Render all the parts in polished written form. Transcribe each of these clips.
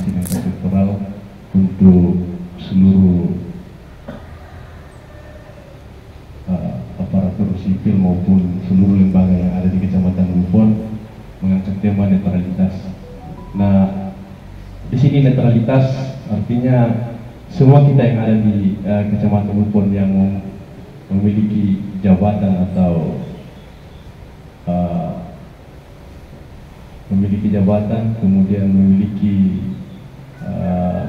sidang elektoral untuk seluruh aparatur sipil maupun seluruh lembaga yang ada di Kecamatan Buffon mengangkat tema netralitas. Nah, di sini netralitas artinya semua kita yang ada di Kecamatan Buffon yang memiliki jabatan atau kemudian memiliki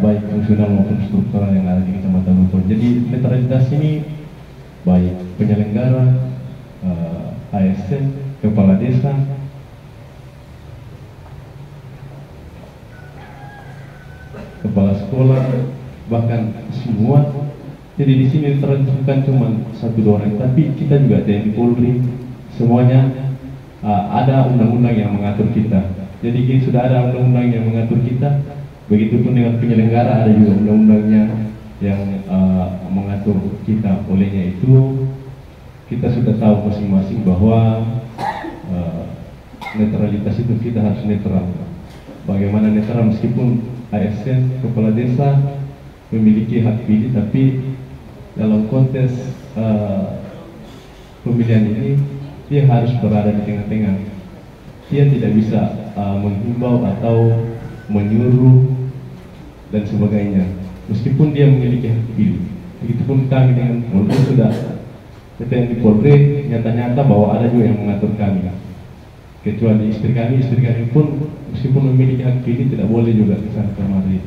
baik fungsional maupun struktural yang ada di Kecamatan Buffon. Jadi netralitas ini baik penyelenggara, ASN, kepala desa, kepala sekolah, bahkan semua. Jadi di sini bukan cuma satu dua orang, tapi kita juga TNI Polri, semuanya ada undang-undang yang mengatur kita. Jadi kita sudah ada undang-undang yang mengatur kita, begitupun dengan penyelenggara ada juga undang-undangnya yang mengatur kita. Olehnya itu kita sudah tahu masing-masing bahwa netralitas itu kita harus netral. Bagaimana netral meskipun ASN, kepala desa memiliki hak pilih, tapi dalam konteks pemilihan ini dia harus berada di tengah-tengah. Dia tidak bisa menghimbau atau menyuruh dan sebagainya, meskipun dia memiliki hak pilih. Begitupun kami dengan Polri sudah TNI Polri nyata-nyata bahwa ada juga yang mengatur kami. Kecuali istri kami pun meskipun memiliki hak pilih tidak boleh juga kesana kemari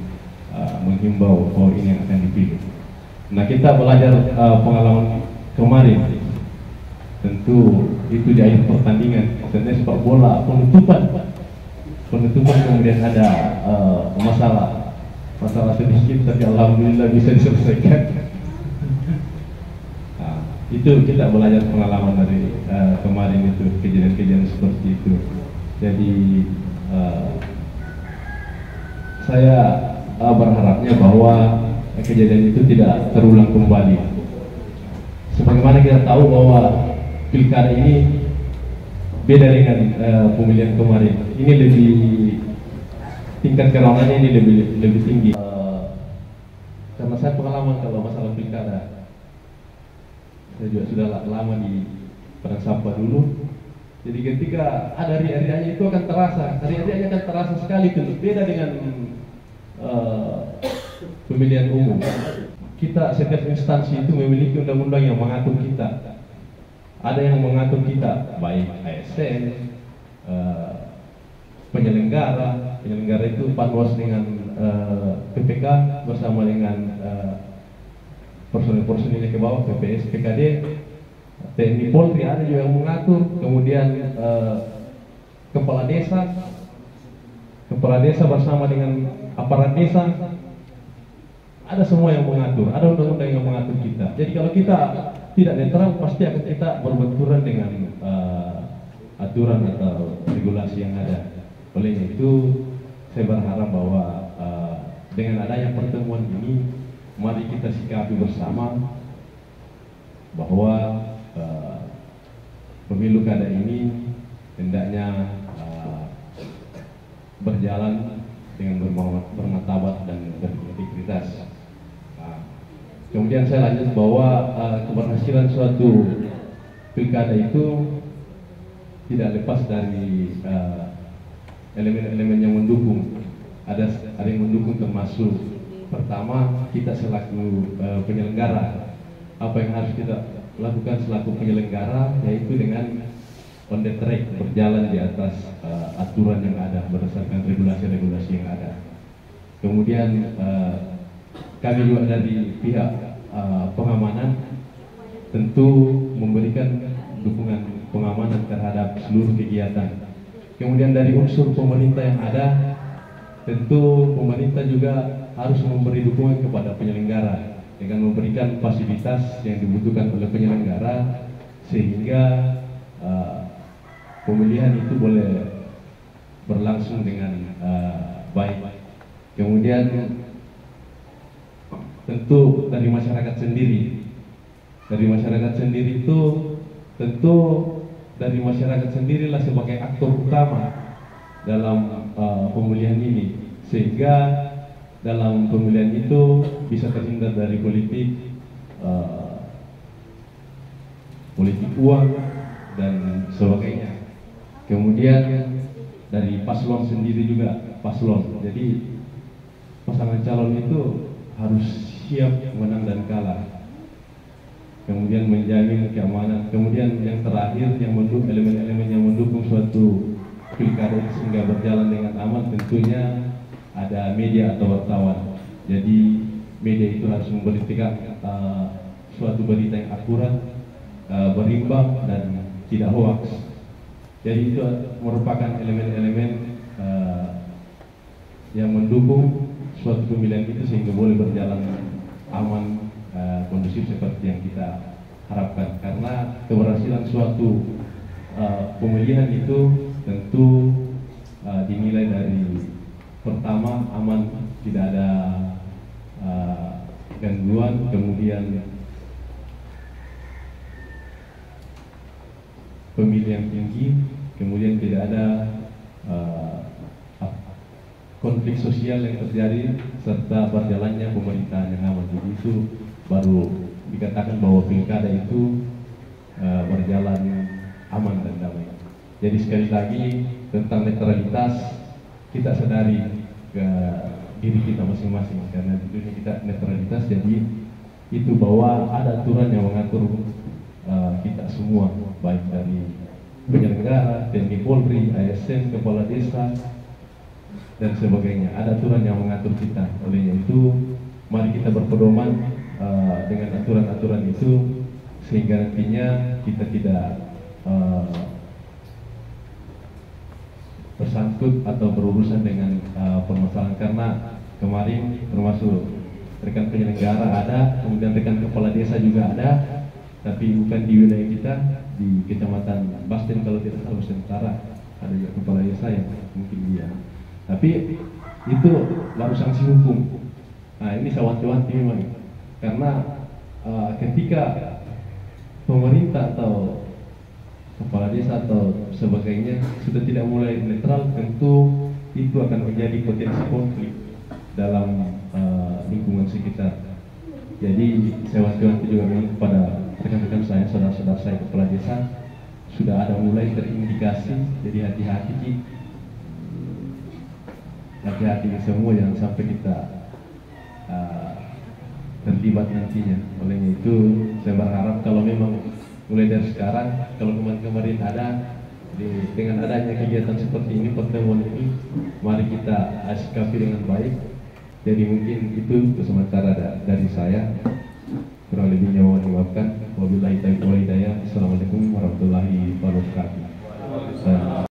menghimbau oh ini yang akan dipilih. Nah, kita belajar pengalaman kemarin, tentu itu di akhir pertandingan, sebenarnya sepak bola penutupan kemudian ada masalah sedikit, tapi alhamdulillah bisa diselesaikan. Nah, itu kita belajar pengalaman dari kemarin itu, kejadian-kejadian seperti itu. Jadi saya berharapnya bahwa kejadian itu tidak terulang kembali. Sebagaimana kita tahu bahwa pilkada ini beda dengan pemilihan kemarin. Ini lebih tingkat kerawanannya ini lebih tinggi. Karena saya pengalaman kalau masalah pilkada, saya juga sudah lama di Padang Sampah dulu. Jadi ketika ada hari-harinya itu akan terasa, hari-harinya akan terasa sekali tuh. Beda dengan pemilihan umum. Kita setiap instansi itu memiliki undang-undang yang mengatur kita. Ada yang mengatur kita, baik ASN, penyelenggara itu panwas dengan PPK bersama dengan personil-personilnya ke bawah, PPS, PKD, TNI Polri ada juga yang mengatur, kemudian kepala desa bersama dengan aparat desa, ada semua yang mengatur, ada undang-undang yang mengatur kita. Jadi kalau kita tidak netral, pasti akan kita berbenturan dengan aturan atau regulasi yang ada. Oleh itu, saya berharap bahwa dengan adanya pertemuan ini, mari kita sikapi bersama bahwa pemilu kada ini hendaknya berjalan dengan bermartabat dan berintegritas. Kemudian saya lanjut bahwa keberhasilan suatu pilkada itu tidak lepas dari elemen-elemen yang mendukung. Ada yang mendukung, termasuk pertama kita selaku penyelenggara. Apa yang harus kita lakukan selaku penyelenggara, yaitu dengan on the track, berjalan di atas aturan yang ada berdasarkan regulasi-regulasi yang ada. Kemudian kami juga dari pihak pengamanan tentu memberikan dukungan pengamanan terhadap seluruh kegiatan. Kemudian dari unsur pemerintah yang ada, tentu pemerintah juga harus memberi dukungan kepada penyelenggara dengan memberikan fasilitas yang dibutuhkan oleh penyelenggara sehingga pemilihan itu boleh berlangsung dengan baik. Kemudian tentu dari masyarakat sendiri. Dari masyarakat sendiri itu tentu dari masyarakat sendirilah sebagai aktor utama dalam pemilihan ini, sehingga dalam pemilihan itu bisa terhindar dari politik politik uang dan sebagainya. Kemudian dari paslon sendiri juga paslon. Jadi pasangan calon itu harus siap menang dan kalah. Kemudian menjamin keamanan. Kemudian yang terakhir yang mendukung elemen-elemen yang mendukung suatu pilkada sehingga berjalan dengan aman tentunya ada media atau wartawan. Jadi media itu harus memberitakan suatu berita yang akurat, berimbang dan tidak hoax. Jadi itu merupakan elemen-elemen yang mendukung suatu pemilihan itu sehingga boleh berjalan aman, kondusif seperti yang kita harapkan. Karena keberhasilan suatu pemilihan itu tentu dinilai dari pertama aman, tidak ada gangguan, kemudian pemilih yang tinggi, kemudian tidak ada konflik sosial yang terjadi, serta berjalannya pemerintahan yang aman. Jadi itu baru dikatakan bahwa pilkada itu berjalan aman dan damai. Jadi sekali lagi tentang netralitas, kita sadari ke diri kita masing-masing, karena di dunia kita netralitas. Jadi itu bahwa ada aturan yang mengatur kita semua, baik dari penyelenggara, TNI Polri, ASN, kepala desa dan sebagainya. Ada aturan yang mengatur kita. Olehnya itu mari kita berpedoman dengan aturan-aturan itu sehingga nantinya kita tidak tersangkut atau berurusan dengan permasalahan. Karena kemarin termasuk rekan penyelenggara ada, kemudian rekan kepala desa juga ada, tapi bukan di wilayah kita, di kecamatan Basten kalau tidak salah, Nusantara, ada juga kepala desa yang mungkin dia. Tapi itu baru sanksi hukum. Nah ini saya wanti-wanti memang, karena ketika pemerintah atau kepala desa atau sebagainya sudah tidak mulai netral, tentu itu akan menjadi potensi konflik dalam lingkungan sekitar. Jadi saya wanti-wanti juga memang kepada rekan-rekan saya, saudara-saudara saya kepala desa, sudah ada mulai terindikasi. Jadi hati-hati semua, jangan sampai kita terlibat nantinya. Olehnya itu saya berharap kalau memang mulai dari sekarang, kalau kemarin ada dengan adanya kegiatan seperti ini, pertemuan ini, mari kita sikapi dengan baik. Jadi mungkin itu sementara dari saya, kurang lebihnya mohon dimaafkan. Wabillahi taufiq wal hidayah. Assalamualaikum warahmatullahi wabarakatuh.